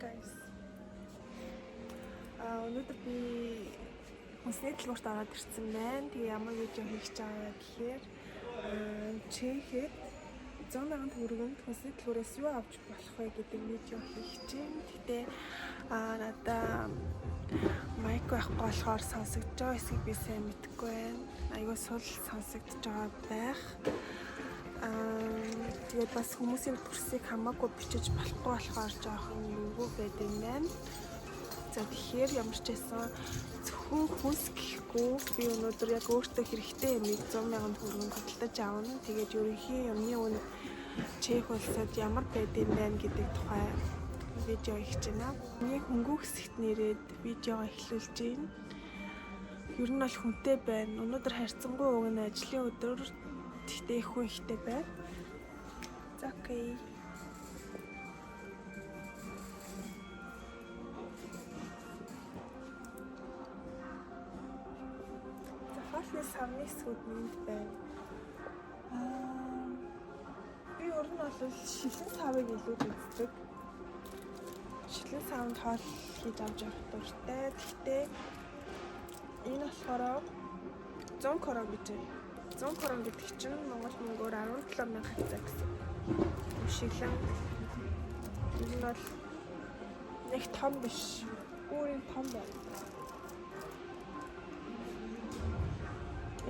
Guys. Өнөөдөр би хүнсний дэлгүүрт ороод ирсэн байна. Тэгээ ямар видео хийх гэж байгаа гэхээр чехэд 100,000 төгрөгөнд хүнсний дэлгүүрээс юу авч болох вэ гэдэг видео хийх чинь. Гэтэ надаа майк байхгүй болохоор сонсогдож байгаа эсэхийг би сайн мэдэхгүй байна. Айгуу сул сонсогдож байгаа байх. Тэгээд бас хүмүүсийн төрсийг хамаагүй бичиж болохгүй болохоор жоохон эвгүй байдаг юм байна. За тэгэхээр ямар ч байсан зөвхөн хүнс гэхгүй би өнөөдөр яг өөртөө хэрэгтэй юмыг 100,000 төгрөгөнд худалдаж авна. Тэгээд ерөнхий юмны үнэ чех улсад ямар байдаг юм байна гэдэг тухай видео хийж байна. Миний хөнгөө хэсэгт нэрээд видео эхлүүлж байна. Ер нь бол хүнтэй байна. Өнөөдөр харьцангуй уг нь ажлын өдөр. Тэгтээ их хүн ихтэй байна. За окей. За хоолны савны сүд нэнд байна. Би ер нь бол шилэн савыг илүү үздэг. Шилэн савнд хоол хийж авч явах дуртай. Тэгтээ энэ болохоор 100 крон гэж байна. 100 крон гэдэг чинь Монгол мөнгөөр 17,000 хацаа гэсэн. Шилэн. Энэ бол нэг том биш. Өөрийн том байна.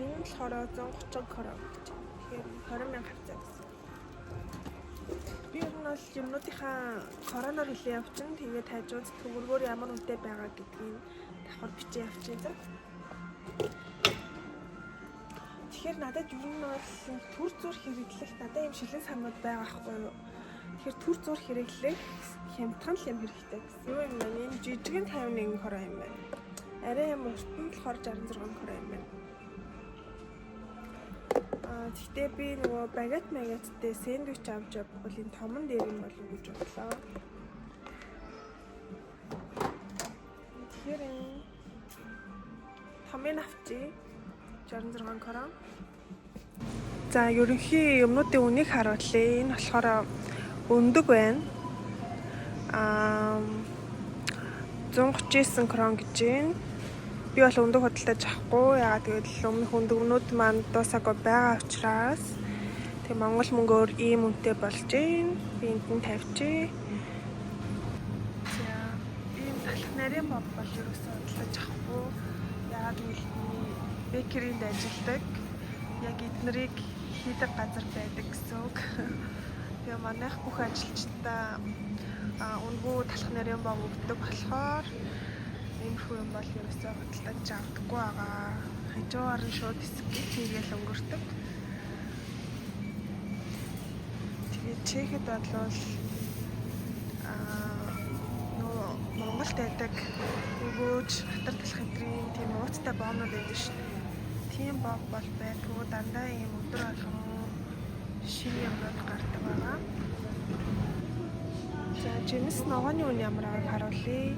Энэ болохоор 130 крон гэж. Тэгэхээр 20,000 хацаа гэсэн. Би ер нь бол юмнуудынхаа короноор хүлээн явчихна. Тэгээд хажууд төмөргөөр ямар үнэтэй байгаа гэдгийг давхар бичиж явчихъя. Тэгэхээр надад ер нь бол төр зур хэрэглэх надад юм шилэн самнууд байгаа байхгүй юу. Тэгэхээр төр зур хэрэглэх хямдхан л юм хэрэгтэй гэсэн. Юу юм бэ? Энэ жижигэн 51 крон юм байна. Арай юм урт нь болохоор 66 крон юм байна. Тэгтээ би нөгөө багеттэй сэндвич авч явбал энэ томон дээр юм болов гэж бодлоо. Тэгэхээр энэ томын авчи 66 крон. За ерөнхий юмнуудын үнийг харуулъя. Энэ болохоор өндөг байна. 139 крон гэж байна. Би бол өндөг худалдаж авахгүй. Яагаад гэвэл өмнөх өндөгнүүд маань дуусаагүй байгаа учраас тэг Монгол мөнгөөр ийм үнэтэй болж байна. Би энд нь тавьчих. За ийм талх нарийн боб бол ерөөсөө худалдаж авахгүй. Яагаад гэвэл бэкеринд ажилладаг. Яг эднэрийг хийдэг газар байдаг гэсэн үг. Тэгээ манайх бүх ажилчдаа үнгүй талх нарийн боб өгдөг болохоор иймэрхүү юм бол ерөөсөө худалдаж авдаггүй байгаа. Хажуугаар нь шууд хийгээл өнгөрдөг. Тэгээд чехэд бол Монголд байдаг өгөөж хатар талх хэдрийн тийм ууцтай боомнууд байдаг шүү дээ. Тийм боб бол байдгүй дандаа ийм өдөр болгон шинэ юмнууд гардаг байгаа. За жимс ногооны үн ямар байгааг харуулъя.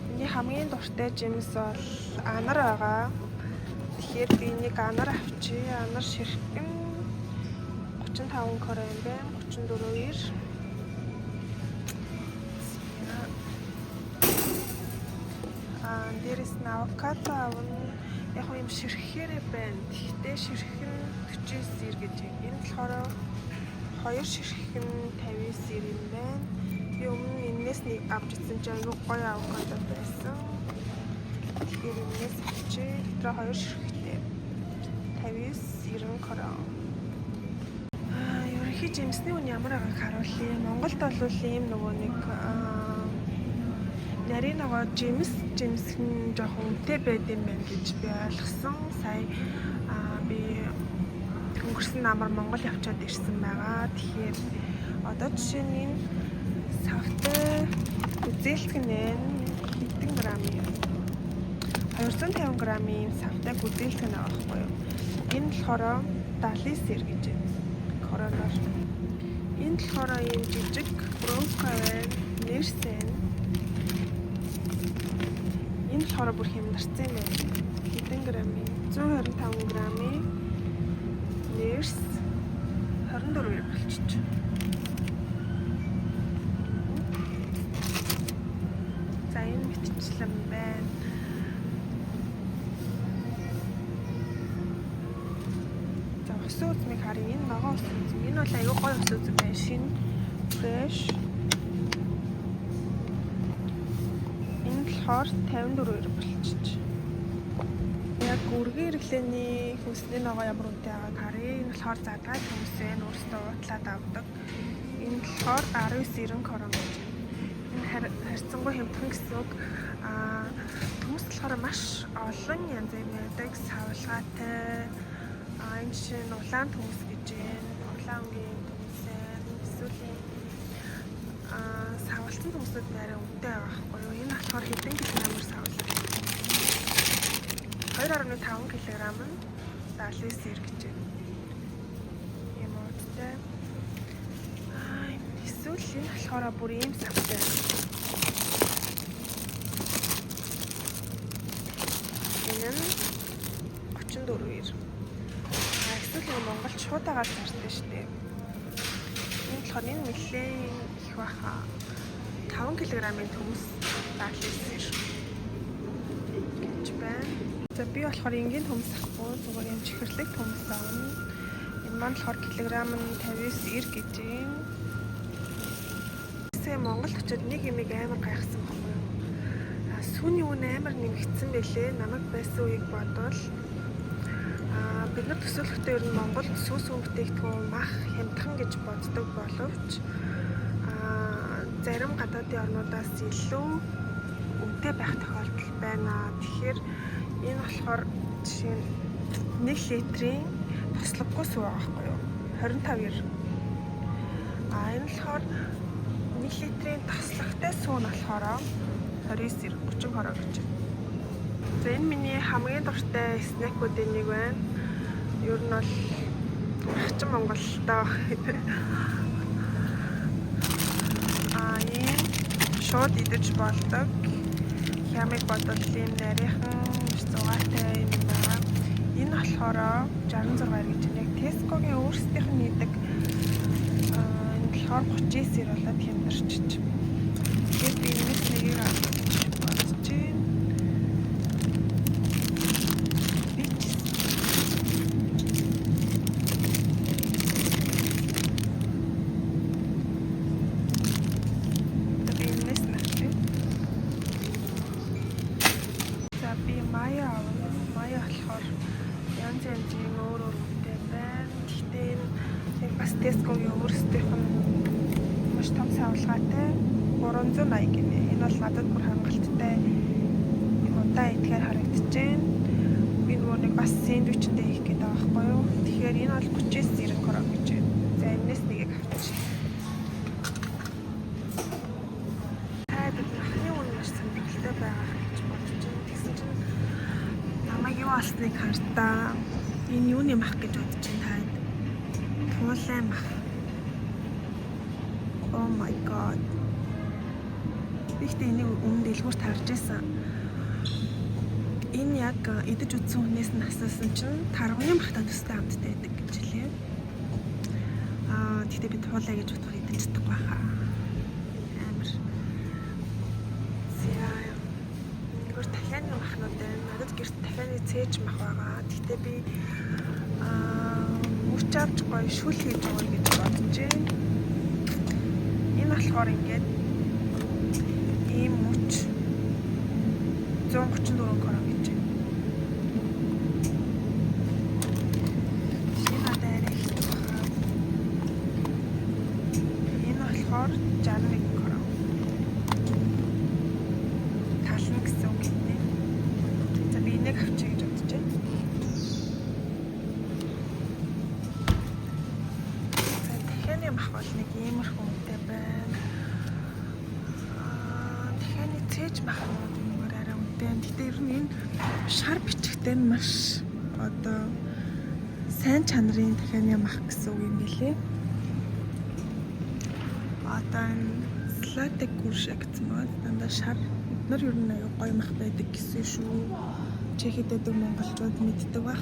Миний хамгийн дуртай жимс бол анар байгаа. Тэгэхээр би нэг анар авчия. Анар ширхгэн 35 крон юм байна. 34-ээр. Дээрээс нь авокадо авна. Яг юм ширхэхээрээ байна. Тэгтээ ширхэх нь 49 гэж байна. Энэ болохоор 2 ширхэх нь 59 юм байна. Би өмнө энэс нэг авч ирсэн чинь айгүй гоё авокадо байсан. Тэгэхээр энэс авчи. Тэр 2 ширхэхтэй 50-90 крон. Ерөнхий жимсний үн ямар байгааг харуулъя. Монголд бол ийм нөгөө нэг нарийн нөгөө жимс нь жоохон үнэтэй байд юм байна гэж би ойлгосон. Сая би өнгөрсөн намар Монгол явчаад ирсэн байгаа. Тэгэхээр одоо жишээ нь энэ савтай гүзээлтгэн хэдэн грамм юм? 250 грамм савтай гүзээлтгэн байгаа байхгүй юу? Энэ болохоор 79 гэж байна. Короноор. Энэ болохоор ийм жижиг бронзка байна. Нэрсэн. Энэ болохоор бүр хямдарсан юм байна. Хэдэн грамм? 125 грамм. Нэрс 24 болчих. мэргэжлэн байна. За усан үзмийг харъя. Энэ ногоон усан үзм. Энэ бол аюу гоё усан үзм байна. Шинэ fresh. Энэ болохоор 54 болчихж. Яг үргийн хэрэглээний хүнсний ногоо ямар үнэтэй байгааг харъя. Энэ болохоор задгай хүмүүс байна. Өөрсдөө уутлаад авдаг. Энэ болохоор 19.90 крон гэж. Энэ харьцангуй хямдхан гэсэн үг. Хүмүүс болохоор маш олон янз бүрийн байдаг. Савлгаатай. Энэ чинь улаан төмс гэж байна. Улаан өнгийн төмс байна. Эсвэл савлцсан төмсүүд нэрээ үнэтэй байгаа байхгүй юу? Энэ болохоор хэдэн килограммаар савлаа. 2.5 кг нь 79 гэж байна. Юм уу тэ. Эсвэл энэ болохоор бүр ийм савтай. Энэ нь 34. Эсвэл Монгол шуудагаар зардаг шүү дээ. Энэ болохоор энэ нэлээд их баха. 5 кг-ийн төмс 79 гэж байна. За би болохоор энгийн төмс ахгүй зүгээр юм чихэрлэг төмс авна. Энэ маань болохоор килограмм нь 59 гэж байна. Тэсээ Монгол очиод нэг юмыг амар гайхсан байхгүй юу? Сүүний үн амар нэмэгдсэн байлээ. Намайг байсан үеиг бодвол бид нар төсөөлөхдөө ер нь Монголд сүүс үн бүтээгдэхүүн мах хямдхан гэж боддог боловч зарим гадаадын орнуудаас илүү үнэтэй байх тохиолдол байна. Тэгэхээр энэ болохоор жишээ нь 1 литрийн тослоггүй сүү байгаа байхгүй юу? 25 €. Энэ болохоор 1 литрийн тослогтой сүү нь болохоор 29 30 хороо гэж. За энэ миний хамгийн дуртай снэкүүдийн нэг байна. Ер нь бол хачин Монголдоо ийм шууд идэж болдог. Хямыг бодвол ийм нарийнхан зугаатай юм байна. Энэ болохоор 66 гэж нэг Tesco-гийн өөрсдийнх нь хийдэг. Энэ болохоор 39 болоод хямдарчиж. Тэгээд би энэс нэгийг бодож байна. Мая болохоор янз янзын өөр үнэтэй байна. Гэхдээ энэ бас Tesco-гийн өөрсдийнх нь маш том савлгаатай 380 гинэ. Энэ бол надад бүр хангалттай юм удаа идэхээр харагдчихээн. Би нөгөө нэг бас сэндвичтэй хийх гээд байгаа байхгүй юу? Тэгэхээр энэ бол 39.90 крон гэж байна. За энэс нэгийг авчих. Махны үн маш сонирхолтой байгаа гэж бодож байна. Тэгсэн чинь намайг юу болсныг хартаа. Энэ юуны мах гэж бодож байна таад. Туулай мах. Oh my god. Ихтэй энийг өмнө дэлгүүрт харж байсан. Энэ яг идэж үзсэн хүнээс нь асуусан чинь тарганы махтай төстэй хамттай байдаг гэж хэлээ. Тэгтээ би туулай гэж бодох идэж чадахгүй хаа. Амар. Нэгөр дахианы махнууд байна. Надад гэрт дахианы цээж мах байгаа. Тэгтээ би мөч авч гоё шүл хийж байгаа гэж бодож байна. Энэ болохоор ингээд ийм мөч 134 крон гэж байна. Шинэ дээрх тухай. Энэ болохоор 61 крон. Тална гэсэн үг юм. За би энийг авчиг гэж бодож байна. За дахианы мах бол нэг иймэрхүү үнэтэй байна. Дахианы цээж махнууд юмгаар арай үнэтэй. Гэтэ ер нь энэ шар бичгтэй нь маш одоо сайн чанарын дахианы мах гэсэн үг юм билээ. Одоо энэ слатек гүршэ гэсэн бол дандаа шар нар ер нь аюу гоё мах байдаг гэсэн шүү. Чехэд байдаг монголчууд мэддэг баг.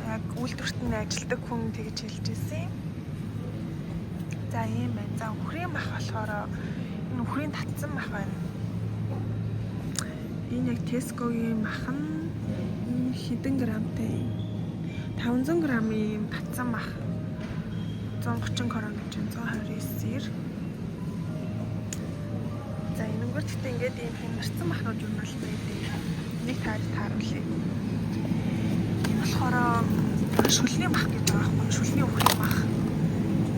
Яг үйлдвэрт нь ажилладаг хүн тэгж хэлж ирсэн юм. За ийм байна. За үхрийн мах болохоор энэ үхрийн татсан мах байна. Энэ яг Tesco-гийн махан хэдэн грамтай юм? 500 грамын татсан мах. 130 крон гэж 129-ээр. За энэгээр гэхдээ ингээд ийм хямарсан махнууд юм бол байдаг. Нэг тааруулъя. Энэ болохоор шүлний мах гэж байгаа байхгүй, шүлний өвхний мах.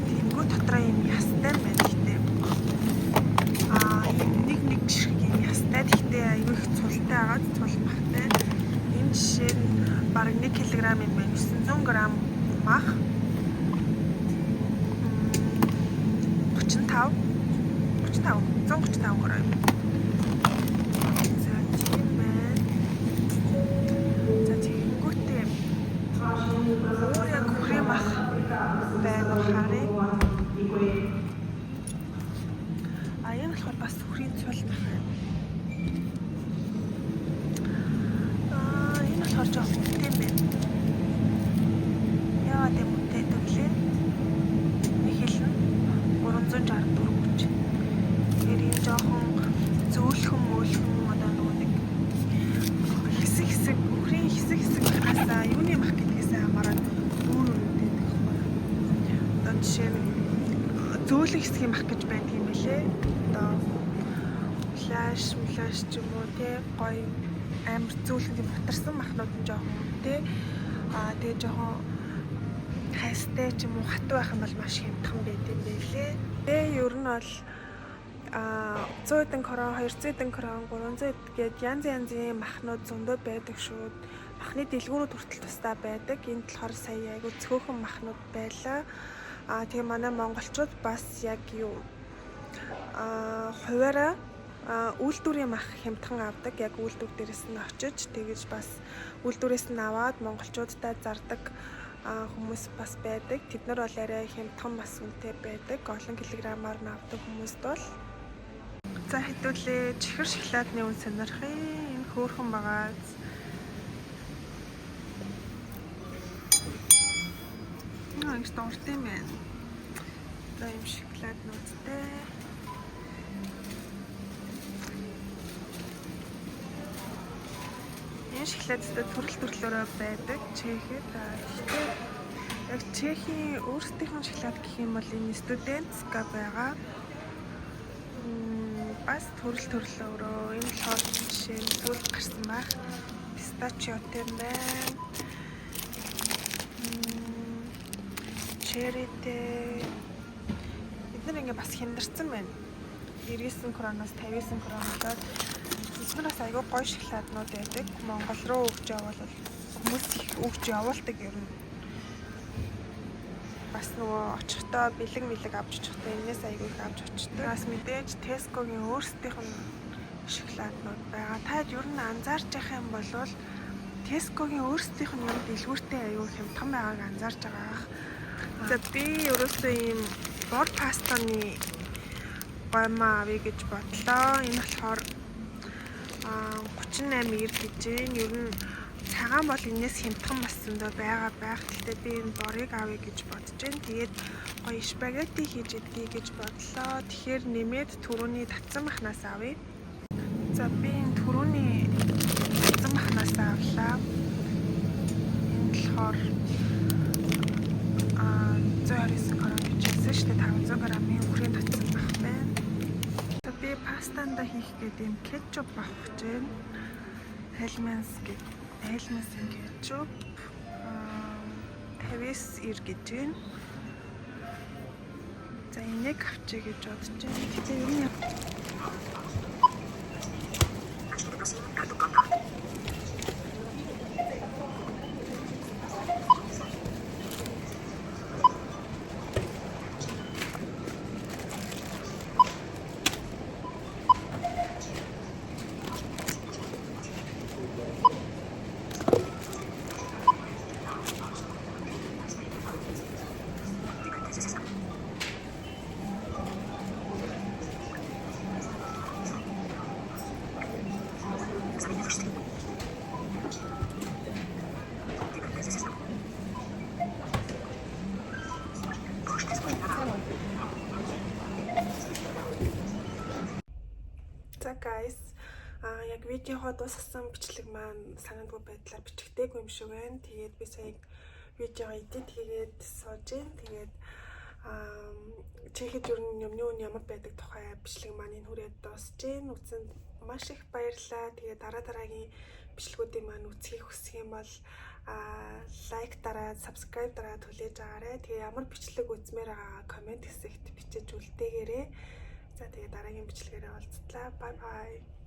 Тэнгүү дотроо ийм ястай байна гэхдээ. Ийм нэг шиг ийм ястай гэхдээ аюу их цултай агаад цул махтай. Энэ жишээ нь бараг 1 кг юм байна. 900 г мах. 135 грамм. За тийм байна. За тэгэнгүүтээ өөр яг өхрийн мах байна харъя. Энэ болохоор бас өхрийн цул мах. Энэ болохоор жоох үнэтэй юм байна. Яа тийм үнэтэй төглөө. Нэг хэлнэ 364 гэж. Тэгэхээр энэ жоохон зөөлхөн одоо нэг хэсэг өхрийн хэсэг хасаа юуны мах гэдгээс хамаарат өөр үнэтэй байхгүй. Одоо жишээ нь зөөлөн хэсгийн мах гэж байдаг юм билээ. Одоо флаш ч юм уу те гоё амар зөөлхөн тийм бутарсан махнууд нь жоохон үнэтэй. Тэгээ жоохон хайстай ч юм уу хатуу байх юм бол маш хямдхан байт юм байлээ. Тэгээ ер нь бол 100 эдэн крон, 200 эдэн крон, 300 гээд янзын махнууд зөндөө байдаг шүү. Махны дэлгүүрүүд хүртэл тусдаа байдаг. Энд болохоор сая айгу цөөхөн махнууд байлаа. Тэгээ манай монголчууд бас яг юу хуваараа үйлдвэрийн мах хямдхан авдаг. Яг үйлдвэр дээрээс нь очиж тэгэж бас үйлдвэрээс нь аваад монголчуудтай зардаг хүмүүс бас байдаг. Тэд нар бол арай хямдхан бас үнэтэй байдаг. Олон килограммаар нь авдаг хүмүүст бол. За хэдүүлээ чихэр шоколадны үн сонирхъя. Энэ хөөрхөн байгаа. Их дуртай юм байна. За юм шоколад нүүдтэй. Энэ шоколадтай төрлөөрөө байдаг. Чехэд. Гэхдээ яг Чехийн өөрсдийнх нь шоколад гэх юм бол энэ студентска байгаа. Бас төрлөөрөө энэ болохоор жишээ нь сүүлд гарсан байх. Пистачиотэй байна. Черритэй. Бид нар ингээ бас хямдарсан байна. 99 кроноос 59 крон болоод эцнээс айгүй гоё шоколаднууд байдаг. Монгол руу өгч явбал хүмүүс их өгч явуулдаг юм. Бас нөгөө очихдоо бэлэг авч очихдоо энэс айгүй их авч очдог. Бас мэдээж Tesco-гийн өөрсдийнх нь шоколаднууд байгаа. Та ер нь анзаарч байгаа юм бол Tesco-гийн өөрсдийнх нь юм дэлгүүртэй айгүй хямдхан байгааг анзаарч байгаа. За би ерөөсөө ийм бор пастаны гомаа авъя гэж бодлоо. Энэ болохоор 38 гэж байна. Ер нь цагаан бол энэс хямдхан бас зөндөө байгаа байх. Гэхдээ би энэ борыг авъя гэж бодож байна. Тэгээд гоё спагетти хийж идэгий гэж бодлоо. Тэгэхээр нэмээд түрүүний татсан махнаас авъя. За би энэ түрүүний татсан махнаас авлаа. Энэ болохоор 129 крон гэж хэлсэн шүү дээ. 500 грамын өхрийн татсан мах байна. За би пастанда хийх гэдэг юм кетчуп авах гэж байна. Хелменсийн кетчуп 59 гэж байна. За энийг авчия гэж бодож байна. Тэгэхээр юу юм? За guys, Яг видеогоо дуусгасан бичлэг маань санаандгүй байдлаар бичигдээгүй юм шиг байна. Тэгээд би сая видео edit хийгээд сууж гин. Тэгээд чихэд юу ямар байдаг тухай бичлэг маань энэ хүрээд дуусж гин. Үзсэнд маш их баярлалаа. Тэгээд дараагийн бичлэгүүдийн маань үзхийг хүсэх юм бол лайк дараад, subscribe дараад хүлээж аваарай. Тэгээ ямар бичлэг үзмээр байгаагаа комент хэсэгт бичиж үлдээгээрэй. За тэгээ дараагийн бичлэгээрээ уулзтлаа. Bye bye.